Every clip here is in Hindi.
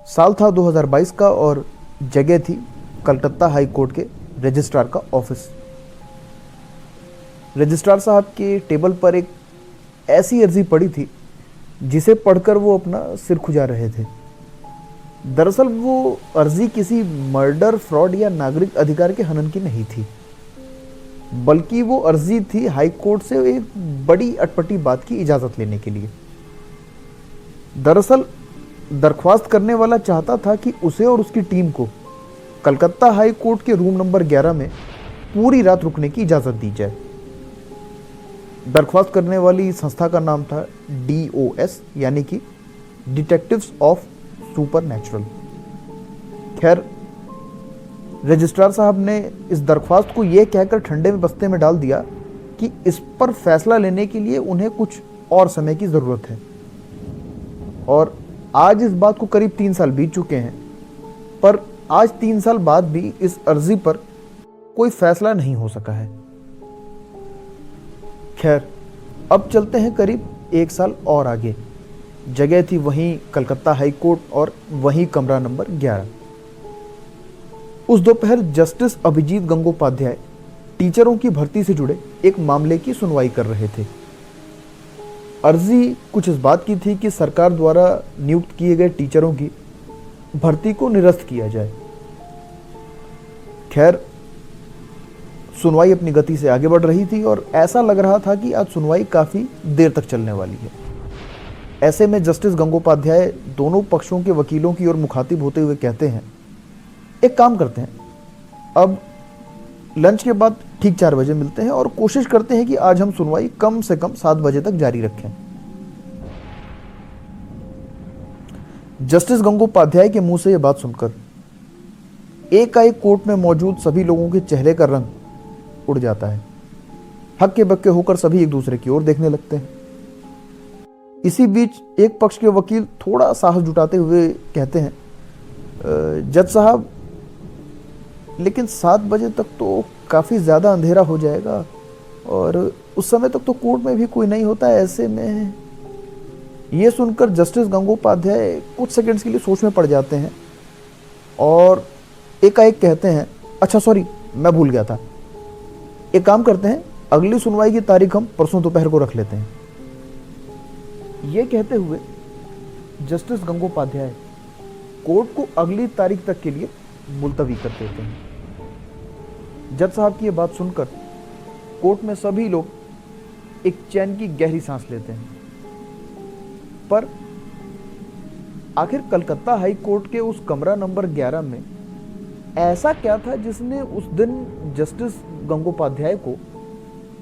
साल था 2022 का और जगह थी कलकत्ता हाई कोर्ट के रजिस्ट्रार का ऑफिस। रजिस्ट्रार साहब के टेबल पर एक ऐसी अर्जी पड़ी थी जिसे पढ़कर वो अपना सिर खुजा रहे थे। दरअसल वो अर्जी किसी मर्डर, फ्रॉड या नागरिक अधिकार के हनन की नहीं थी, बल्कि वो अर्जी थी हाई कोर्ट से एक बड़ी अटपटी बात की इजाजत लेने के लिए। दरअसल दरख्वास्त करने वाला चाहता था कि उसे और उसकी टीम को कलकत्ता हाई कोर्ट के रूम नंबर 11 में पूरी रात रुकने की इजाजत दी जाए। दरख्वास्त करने वाली संस्था का नाम था DOS, यानी कि डिटेक्टिव्स ऑफ सुपरनैचुरल। खैर, रजिस्ट्रार साहब ने इस दरख्वास्त को यह कहकर ठंडे में बस्ते में डाल दिया कि इस पर फैसला लेने के लिए उन्हें कुछ और समय की जरूरत है। और आज इस बात को करीब 3 साल बीत चुके हैं, पर आज 3 साल बाद भी इस अर्जी पर कोई फैसला नहीं हो सका है। खैर, अब चलते हैं करीब 1 साल और आगे। जगह थी वहीं कलकत्ता हाई कोर्ट और वहीं कमरा नंबर 11। उस दोपहर जस्टिस अभिजीत गंगोपाध्याय टीचरों की भर्ती से जुड़े एक मामले की सुनवाई कर रहे थे। अर्जी कुछ इस बात की थी कि सरकार द्वारा नियुक्त किए गए टीचरों की भर्ती को निरस्त किया जाए। खैर, सुनवाई अपनी गति से आगे बढ़ रही थी और ऐसा लग रहा था कि आज सुनवाई काफी देर तक चलने वाली है। ऐसे में जस्टिस गंगोपाध्याय दोनों पक्षों के वकीलों की ओर मुखातिब होते हुए कहते हैं, एक काम करते हैं, अब लंच के बाद ठीक 4 बजे मिलते हैं और कोशिश करते हैं कि आज हम सुनवाई कम से कम 7 बजे तक जारी रखें। जस्टिस गंगोपाध्याय के मुंह से यह बात सुनकर एकाएक कोर्ट में मौजूद सभी लोगों के चेहरे का रंग उड़ जाता है। हक्के बक्के होकर सभी एक दूसरे की ओर देखने लगते हैं। इसी बीच एक पक्ष के वकील थोड़ा साहस जुटाते हुए कहते हैं, जज साहब, लेकिन 7 बजे तक तो काफ़ी ज़्यादा अंधेरा हो जाएगा और उस समय तक तो कोर्ट में भी कोई नहीं होता है। ऐसे में ये सुनकर जस्टिस गंगोपाध्याय कुछ सेकंड्स के लिए सोच में पड़ जाते हैं और एकाएक कहते हैं, अच्छा सॉरी, मैं भूल गया था, एक काम करते हैं, अगली सुनवाई की तारीख हम परसों दोपहर को रख लेते हैं। ये कहते हुए जस्टिस गंगोपाध्याय कोर्ट को अगली तारीख तक के लिए मुलतवी कर देते हैं। जज साहब की यह बात सुनकर कोर्ट में सभी लोग एक चैन की गहरी सांस लेते हैं। पर आखिर कलकत्ता हाई कोर्ट के उस कमरा नंबर 11 में ऐसा क्या था जिसने उस दिन जस्टिस गंगोपाध्याय को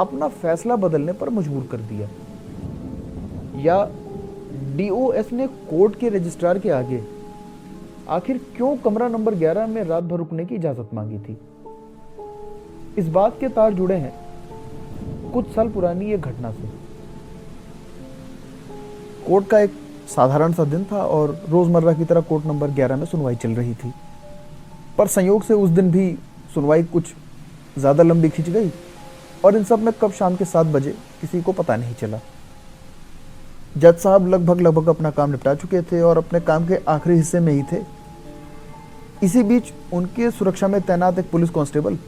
अपना फैसला बदलने पर मजबूर कर दिया? या DOS ने कोर्ट के रजिस्ट्रार के आगे आखिर क्यों कमरा नंबर 11 में रात भर रुकने की इजाजत मांगी थी? इस बात के तार जुड़े हैं कुछ साल पुरानी एक घटना से। कोर्ट का एक साधारण सा दिन था और रोजमर्रा की तरह कोर्ट नंबर 11 में सुनवाई चल रही थी, पर संयोग से उस दिन भी सुनवाई कुछ ज्यादा लंबी खिंच गई और इन सब में कब शाम के 7 बजे किसी को पता नहीं चला। जज साहब लगभग अपना काम निपटा चुके थे और अपने काम के आखिरी हिस्से में ही थे। इसी बीच उनके सुरक्षा में तैनात एक पुलिस कांस्टेबल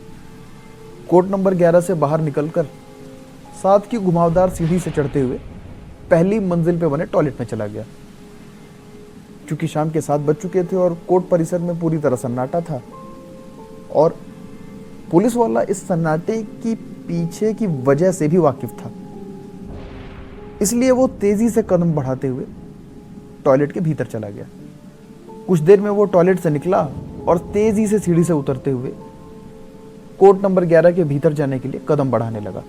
कोर्ट नंबर 11 से बाहर निकलकर साथ की घुमावदार सीढ़ी से चढ़ते हुए पहली मंजिल पे बने टॉयलेट में चला गया। चूंकि शाम के 7 बज चुके थे और कोर्ट परिसर में पूरी तरह सन्नाटा था और पुलिस वाला इस सन्नाटे की पीछे की वजह से भी वाकिफ था, इसलिए वो तेजी से कदम बढ़ाते हुए टॉयलेट के भीतर चला गया। कुछ देर में वो टॉयलेट से निकला और तेजी से सीढ़ी से उतरते हुए कोर्ट नंबर 11 के भीतर जाने के लिए कदम बढ़ाने लगा।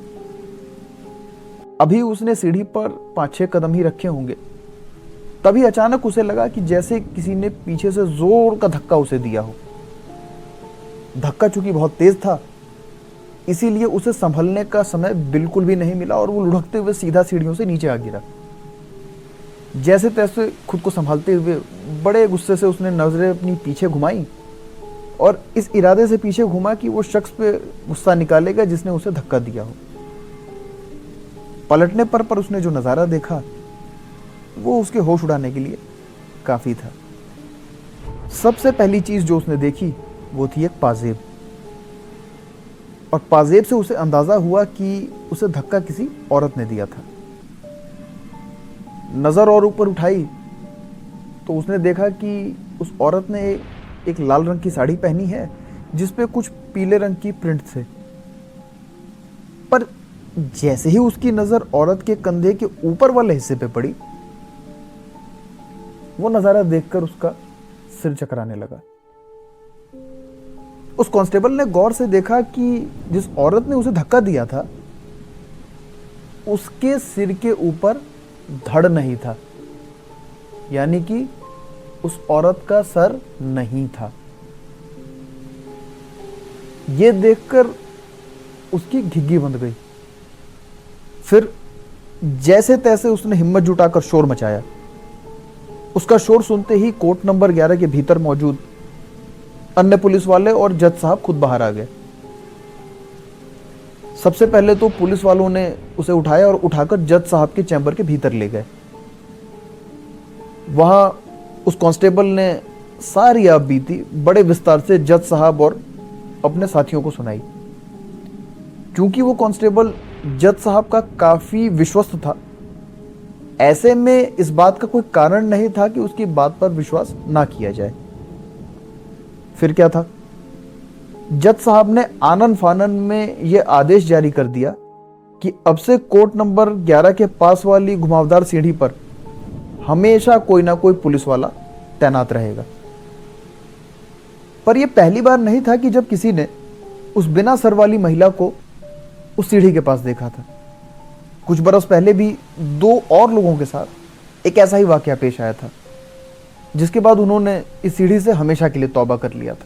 अभी उसने सीढ़ी पर 5-6 कदम ही रखे होंगे, तभी अचानक उसे लगा कि जैसे किसी ने पीछे से जोर का धक्का उसे दिया हो। धक्का चूंकि बहुत तेज था, इसीलिए उसे संभलने का समय बिल्कुल भी नहीं मिला और वो लुढ़कते हुए सीधा सीढ़ियों से नीचे आ गिरा। जैसे तैसे खुद को संभालते हुए बड़े गुस्से से उसने नजरें अपनी पीछे घुमाई और इस इरादे से पीछे घुमा कि वो शख्स पे गुस्सा निकालेगा जिसने उसे धक्का दिया हो। पलटने पर उसने जो नज़ारा देखा वो उसके होश उड़ाने के लिए काफ़ी था। सबसे पहली चीज जो उसने देखी वो थी एक पाजेब, और पाजेब से उसे अंदाजा हुआ कि उसे धक्का किसी औरत ने दिया था। नजर और ऊपर उठाई तो उसने देखा कि उस औरत ने एक लाल रंग की साड़ी पहनी है जिसपे कुछ पीले रंग की प्रिंट थे। पर जैसे ही उसकी नजर औरत के कंधे के ऊपर वाले हिस्से पे पड़ी, वो नजारा देखकर उसका सिर चकराने लगा। उस कांस्टेबल ने गौर से देखा कि जिस औरत ने उसे धक्का दिया था उसके सिर के ऊपर धड़ नहीं था, यानी कि उस औरत का सर नहीं था। यह देखकर उसकी घिघी बंध गई। फिर जैसे तैसे उसने हिम्मत जुटाकर शोर मचाया। उसका शोर सुनते ही कोर्ट नंबर 11 के भीतर मौजूद अन्य पुलिस वाले और जज साहब खुद बाहर आ गए। सबसे पहले तो पुलिस वालों ने उसे उठाया और उठाकर जज साहब के चैम्बर के भीतर ले गए। वहां उस कांस्टेबल ने सारी आप बीती बड़े विस्तार से जज साहब और अपने साथियों को सुनाई। क्योंकि वो कांस्टेबल जज साहब का काफी विश्वस्त था, ऐसे में इस बात का कोई कारण नहीं था कि उसकी बात पर विश्वास ना किया जाए। फिर क्या था, जज साहब ने आनन फानन में यह आदेश जारी कर दिया कि अब से कोर्ट नंबर 11 के पास वाली घुमावदार सीढ़ी पर हमेशा कोई ना कोई पुलिस वाला तैनात रहेगा। पर यह पहली बार नहीं था कि जब किसी ने उस बिना सर वाली महिला को उस सीढ़ी के पास देखा था। कुछ बरस पहले भी 2 और लोगों के साथ एक ऐसा ही वाकया पेश आया था, जिसके बाद उन्होंने इस सीढ़ी से हमेशा के लिए तौबा कर लिया था।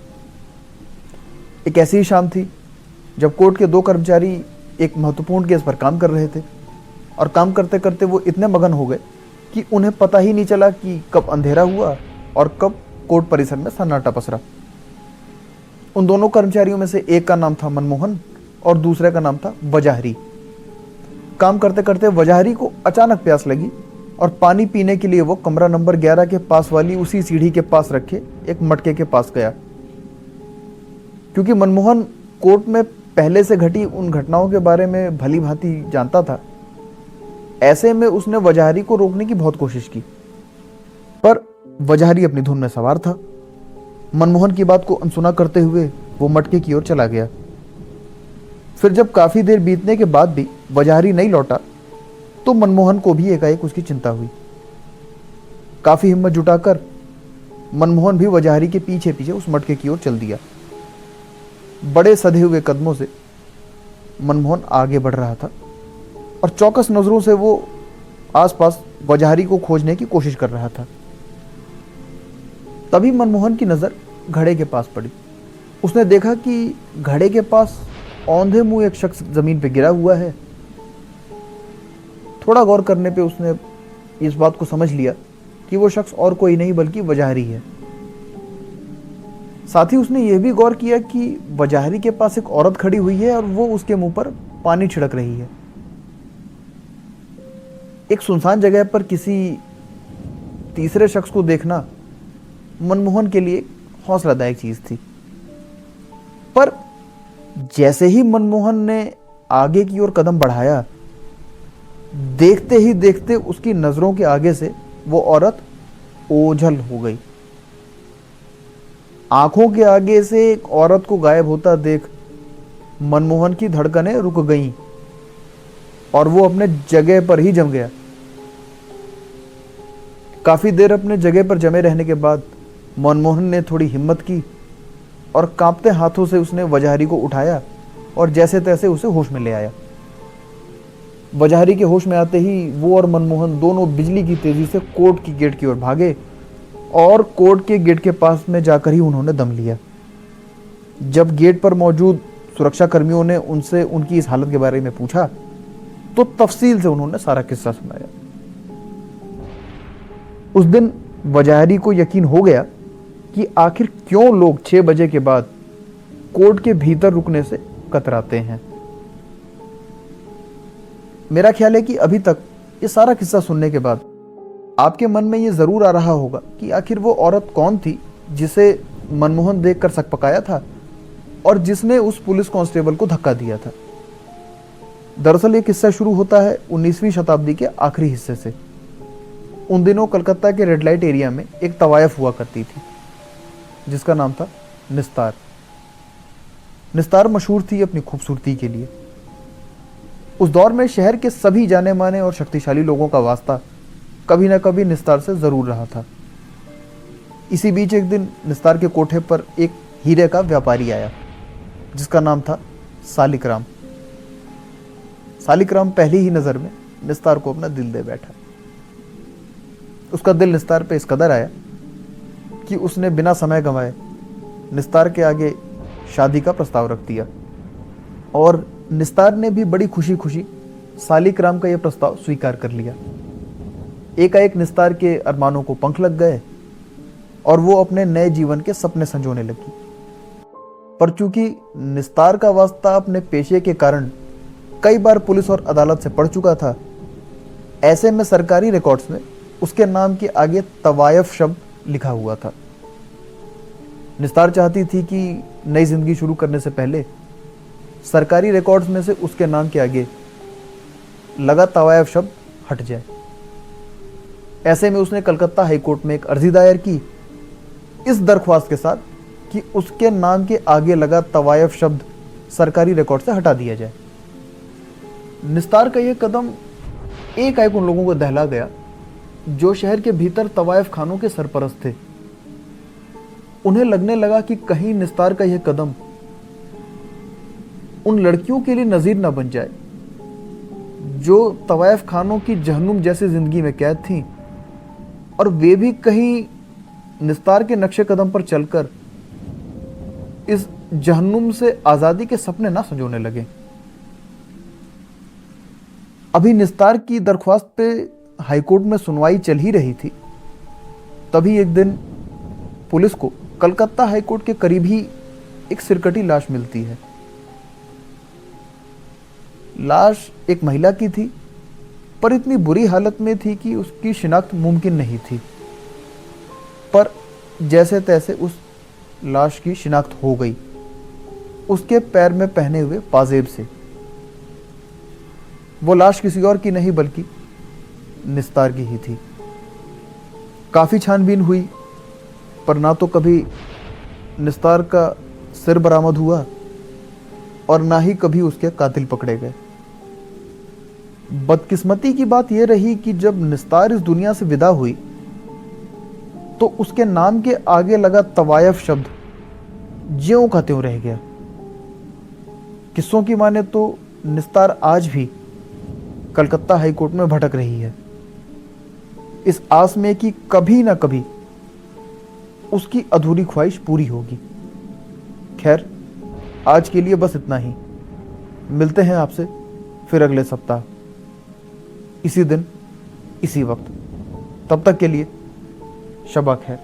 एक ऐसी ही शाम थी जब कोर्ट के 2 कर्मचारी एक महत्वपूर्ण केस पर काम कर रहे थे, और काम करते करते वो इतने मगन हो गए कि उन्हें पता ही नहीं चला कि कब अंधेरा हुआ और कब कोर्ट परिसर में सन्नाटा पसरा। उन दोनों कर्मचारियों में से एक का नाम था मनमोहन और दूसरे का नाम था वजाहरी। काम करते करते वजाहरी को अचानक प्यास लगी और पानी पीने के लिए वो कमरा नंबर 11 के पास वाली उसी सीढ़ी के पास रखे एक मटके के पास गया। क्योंकि मनमोहन कोर्ट में पहले से घटी उन घटनाओं के बारे में भली भांति जानता था, ऐसे में उसने वजाहरी को रोकने की बहुत कोशिश की, पर वजाहरी अपनी धुन में सवार था। मनमोहन की बात को अनसुना करते हुए वो मटके की ओर चला गया। फिर जब काफी देर बीतने के बाद भी वजाहरी नहीं लौटा तो मनमोहन को भी एकाएक उसकी चिंता हुई। काफी हिम्मत जुटाकर मनमोहन भी वजाहरी के पीछे पीछे उस मटके की ओर चल दिया। बड़े सधे हुए कदमों से मनमोहन आगे बढ़ रहा था और चौकस नजरों से वो आसपास वजाहरी को खोजने की कोशिश कर रहा था। तभी मनमोहन की नजर घड़े के पास पड़ी। उसने देखा कि घड़े के पास औंधे मुंह एक शख्स जमीन पे गिरा हुआ है। थोड़ा गौर करने पे उसने इस बात को समझ लिया कि वो शख्स और कोई नहीं बल्कि वजाहरी है। साथ ही उसने यह भी गौर किया कि वजाहरी के पास एक औरत खड़ी हुई है और वो उसके मुंह पर पानी छिड़क रही है। एक सुनसान जगह पर किसी तीसरे शख्स को देखना मनमोहन के लिए हौसलादायक चीज थी। पर जैसे ही मनमोहन ने आगे की ओर कदम बढ़ाया, देखते ही देखते उसकी नजरों के आगे से वो औरत ओझल हो गई। आंखों के आगे से एक औरत को गायब होता देख मनमोहन की धड़कनें रुक गईं और वो अपने जगह पर ही जम गया। काफी देर अपने जगह पर जमे रहने के बाद मनमोहन ने थोड़ी हिम्मत की और कांपते हाथों से उसने वजाहरी को उठाया और जैसे तैसे उसे होश में ले आया। वजाहरी के होश में आते ही वो और मनमोहन दोनों बिजली की तेजी से कोर्ट की गेट की ओर भागे और कोर्ट के गेट के पास में जाकर ही उन्होंने दम लिया। जब गेट पर मौजूद सुरक्षा कर्मियों ने उनसे उनकी इस हालत के बारे में पूछा तो तफसील से उन्होंने सारा किस्सा सुनाया। उस दिन वजाहरी को यकीन हो गया कि आखिर क्यों लोग 6 बजे के बाद कोर्ट के भीतर रुकने से कतराते हैं। मेरा ख्याल है कि अभी तक ये सारा किस्सा सुनने के बाद आपके मन में ये जरूर आ रहा होगा कि आखिर वो औरत कौन थी जिसे मनमोहन देखकर सकपकाया था और जिसने उस पुलिस कांस्टेबल को धक्का दिया था। दरअसल ये किस्सा शुरू होता है 19वीं शताब्दी के आखिरी हिस्से से। उन दिनों कलकत्ता के रेड लाइट एरिया में एक तवायफ हुआ करती थी जिसका नाम था निस्तार। निस्तार मशहूर थी अपनी खूबसूरती के लिए। उस दौर में शहर के सभी जाने माने और शक्तिशाली लोगों का वास्ता कभी न कभी निस्तार से जरूर रहा था। इसी बीच एक दिन निस्तार के कोठे पर एक हीरे का व्यापारी आया जिसका नाम था सालिक राम। सालिक राम पहली ही नजर में निस्तार को अपना दिल दे बैठा। उसका दिल निस्तार पे इस कदर आया कि उसने बिना समय गंवाए निस्तार के आगे शादी का प्रस्ताव रख दिया और निस्तार ने भी बड़ी खुशी खुशी सालिक राम का यह प्रस्ताव स्वीकार कर लिया। एकाएक निस्तार के अरमानों को पंख लग गए और वो अपने नए जीवन के सपने संजोने लगी। पर चूंकि निस्तार का वास्ता अपने पेशे के कारण कई बार पुलिस और अदालत से पड़ चुका था, ऐसे में सरकारी रिकॉर्ड्स में उसके नाम के आगे तवायफ शब्द लिखा हुआ था। निस्तार चाहती थी कि नई जिंदगी शुरू करने से पहले सरकारी रिकॉर्ड्स में से उसके नाम के आगे लगा तवायफ शब्द हट जाए। ऐसे में उसने कलकत्ता हाईकोर्ट में एक अर्जी दायर की इस दरख्वास्त के साथ कि उसके नाम के आगे लगा तवायफ शब्द सरकारी रिकॉर्ड से हटा दिया जाए। निस्तार का यह कदम एकाएक उन लोगों को दहला गया जो शहर के भीतर तवायफ खानों के सरपरस्त थे। उन्हें लगने लगा कि कहीं निस्तार का यह कदम उन लड़कियों के लिए नजीर न बन जाए जो तवायफ खानों की जहन्नुम जैसी जिंदगी में कैद थीं और वे भी कहीं निस्तार के नक्शे कदम पर चलकर इस जहन्नुम से आजादी के सपने ना संजोने लगे। अभी निस्तार की दरख्वास्त पे हाईकोर्ट में सुनवाई चल ही रही थी, तभी एक दिन पुलिस को कलकत्ता हाईकोर्ट के करीब ही एक सिरकटी लाश मिलती है। लाश एक महिला की थी, पर इतनी बुरी हालत में थी कि उसकी शिनाख्त मुमकिन नहीं थी। पर जैसे तैसे उस लाश की शिनाख्त हो गई उसके पैर में पहने हुए पाजेब से। वो लाश किसी और की नहीं बल्कि निस्तार की ही थी। काफी छानबीन हुई पर ना तो कभी निस्तार का सिर बरामद हुआ और ना ही कभी उसके कातिल पकड़े गए। बदकिस्मती की बात यह रही कि जब निस्तार इस दुनिया से विदा हुई तो उसके नाम के आगे लगा तवायफ शब्द ज्यों का त्यों रह गया। किस्सों की माने तो निस्तार आज भी कलकत्ता हाईकोर्ट में भटक रही है, इस आस में कि कभी ना कभी उसकी अधूरी ख्वाहिश पूरी होगी। खैर, आज के लिए बस इतना ही। मिलते हैं आपसे फिर अगले सप्ताह इसी दिन इसी वक्त। तब तक के लिए शबा खैर।